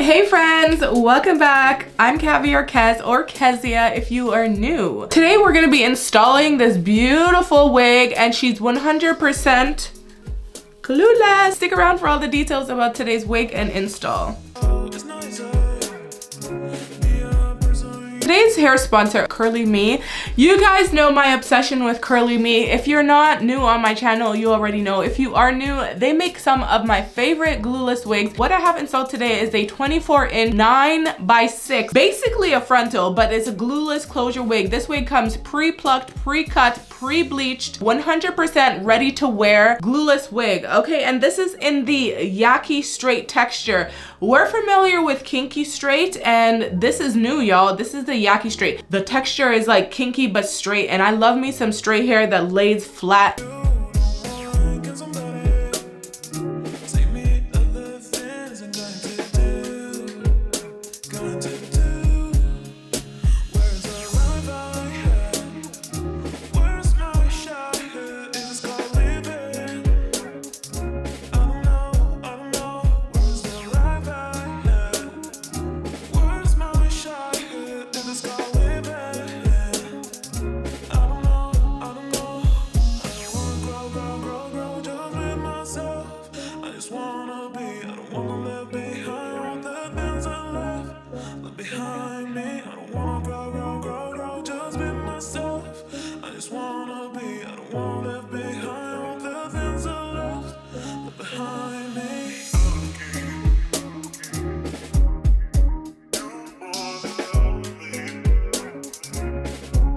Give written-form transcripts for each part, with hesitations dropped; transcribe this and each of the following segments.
Hey friends, welcome back. I'm 𝐂𝐿𝐴 or 𝐂𝐿𝐴 if you are new. Today we're gonna be installing this beautiful wig and she's 100% clueless. Stick around for all the details about today's wig and install. Today's hair sponsor, Curlyme. You guys know my obsession with Curlyme. If you're not new on my channel, you already know. If you are new, they make some of my favorite glueless wigs. What I have installed today is a 24-inch 9x6, basically a frontal, but it's a glueless closure wig. This wig comes pre-plucked, pre-cut, pre-bleached, 100% ready to wear glueless wig. Okay, and this is in the Yaki straight texture. We're familiar with kinky straight, and this is new, y'all. This is the Yaki straight. The texture is like kinky but straight, and I love me some straight hair that lays flat.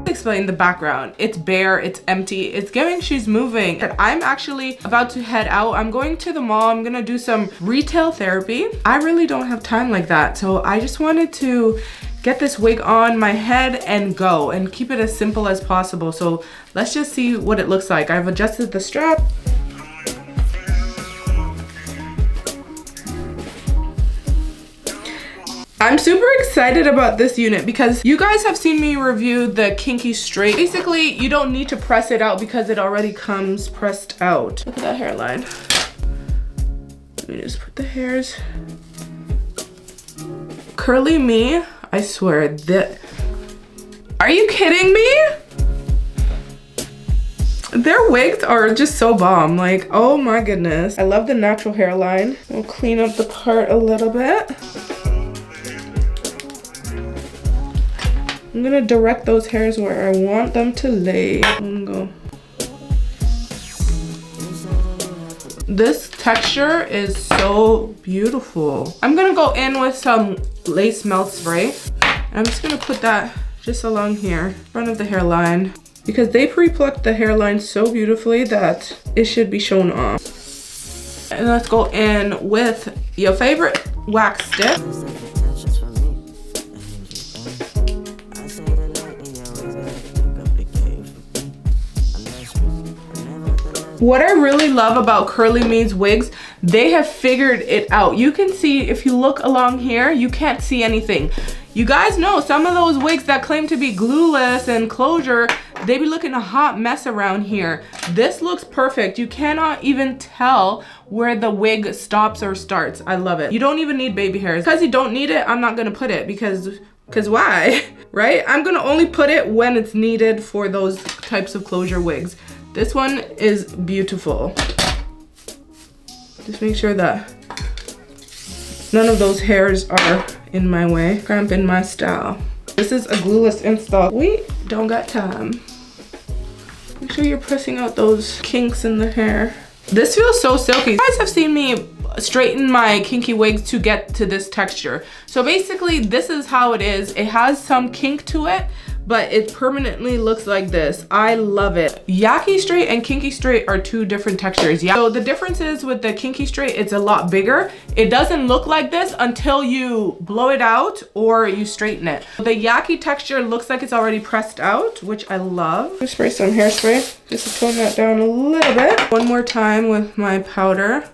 Explain the background. It's bare, it's empty, it's giving she's moving. And I'm actually about to head out. I'm going to the mall. I'm gonna do some retail therapy. I really don't have time like that, so I just wanted to get this wig on my head and go and keep it as simple as possible. So let's just see what it looks like. I've adjusted the strap. I'm super excited about this unit because you guys have seen me review the kinky straight. Basically, you don't need to press it out because it already comes pressed out. Look at that hairline. Let me just put the hairs. Curlyme, I swear that. Are you kidding me? Their wigs are just so bomb. Like, oh my goodness. I love the natural hairline. I'll clean up the part a little bit. I'm gonna direct those hairs where I want them to lay. Go. This texture is so beautiful. I'm gonna go in with some lace melt spray. I'm just gonna put that just along here, front of the hairline, because they pre-plucked the hairline so beautifully that it should be shown off. And let's go in with your favorite wax stick. What I really love about Curlyme's wigs, they have figured it out. You can see, if you look along here, you can't see anything. You guys know some of those wigs that claim to be glueless and closure, they be looking a hot mess around here. This looks perfect. You cannot even tell where the wig stops or starts. I love it. You don't even need baby hairs. Because you don't need it, I'm not gonna put it because why, right? I'm gonna only put it when it's needed for those types of closure wigs. This one is beautiful. Just make sure that none of those hairs are in my way, cramping my style. This is a glueless install. We don't got time. Make sure you're pressing out those kinks in the hair. This feels so silky. You guys have seen me straighten my kinky wigs to get to this texture. So basically, this is how it is. It has some kink to it, but it permanently looks like this. I love it. Yaki straight and kinky straight are two different textures. Yeah. So the difference is with the kinky straight, it's a lot bigger. It doesn't look like this until you blow it out or you straighten it. The Yaki texture looks like it's already pressed out, which I love. Just spray some hairspray just to tone that down a little bit. One more time with my powder.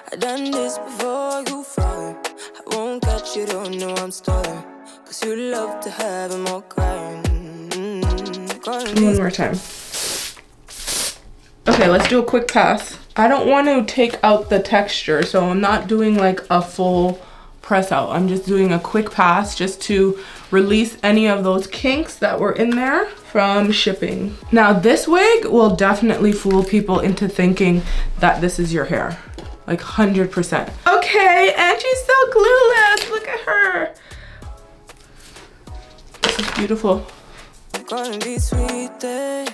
I've done this before you fall. I won't catch you, don't know I'm stalling. Cause you love to have them all crying. One more time. Okay, let's do a quick pass. I don't want to take out the texture, so I'm not doing like a full press out. I'm just doing a quick pass just to release any of those kinks that were in there from shipping. Now this wig will definitely fool people into thinking that this is your hair. Like 100%. Okay, and she's so glueless. Look at her. This is beautiful. Gonna be sweet day,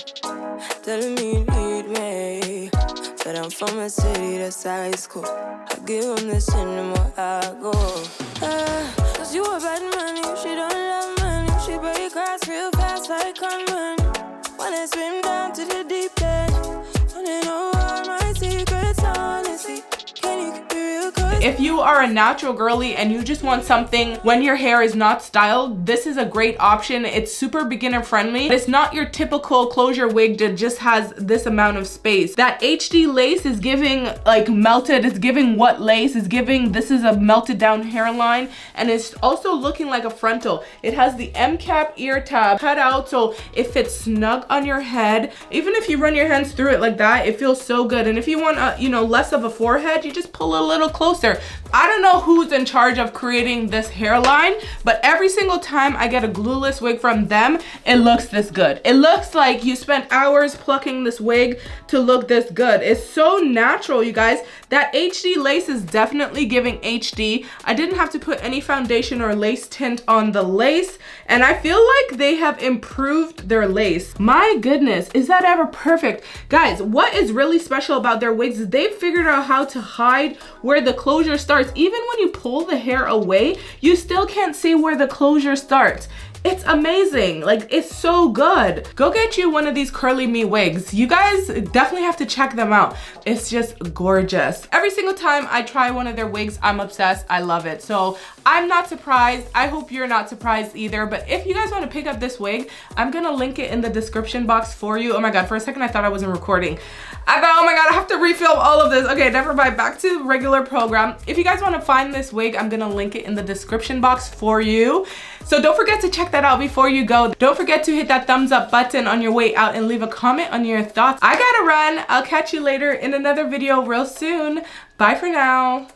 telling me you need me. But I'm from a city that's high school. I give them this anymore, I go. Cause you a bad money, she don't love money. She break hearts real fast like conman. Wanna swim down to the deep end. Wanna know all my secrets, honestly. Can you keep it real close? If you are a natural girly and you just want something when your hair is not styled, this is a great option. It's super beginner friendly. It's not your typical closure wig that just has this amount of space. That HD lace is giving like melted, it's giving what lace is giving. This is a melted down hairline, and it's also looking like a frontal. It has the M cap ear tab cut out so it fits snug on your head. Even if you run your hands through it like that, it feels so good. And if you want you know, less of a forehead, you just pull a little closer. I don't know who's in charge of creating this hairline, but every single time I get a glueless wig from them, it looks this good. It looks like you spent hours plucking this wig to look this good. It's so natural, you guys. That HD lace is definitely giving HD. I didn't have to put any foundation or lace tint on the lace, and I feel like they have improved their lace. My goodness, is that ever perfect? Guys, what is really special about their wigs is they've figured out how to hide where the closure starts. Even when you pull the hair away, you still can't see where the closure starts. It's amazing. Like, it's so good. Go get you one of these Curlyme wigs. You guys definitely have to check them out. It's just gorgeous. Every single time I try one of their wigs, I'm obsessed. I love it. So I'm not surprised. I hope you're not surprised either. But if you guys want to pick up this wig, I'm gonna link it in the description box for you. Oh my God, for a second I thought I wasn't recording. I thought, oh my God, I have to refilm all of this. Okay, never mind, back to regular program. If you guys want to find this wig, I'm gonna link it in the description box for you. So don't forget to check that out before you go. Don't forget to hit that thumbs up button on your way out and leave a comment on your thoughts. I gotta run. I'll catch you later in another video real soon. Bye for now.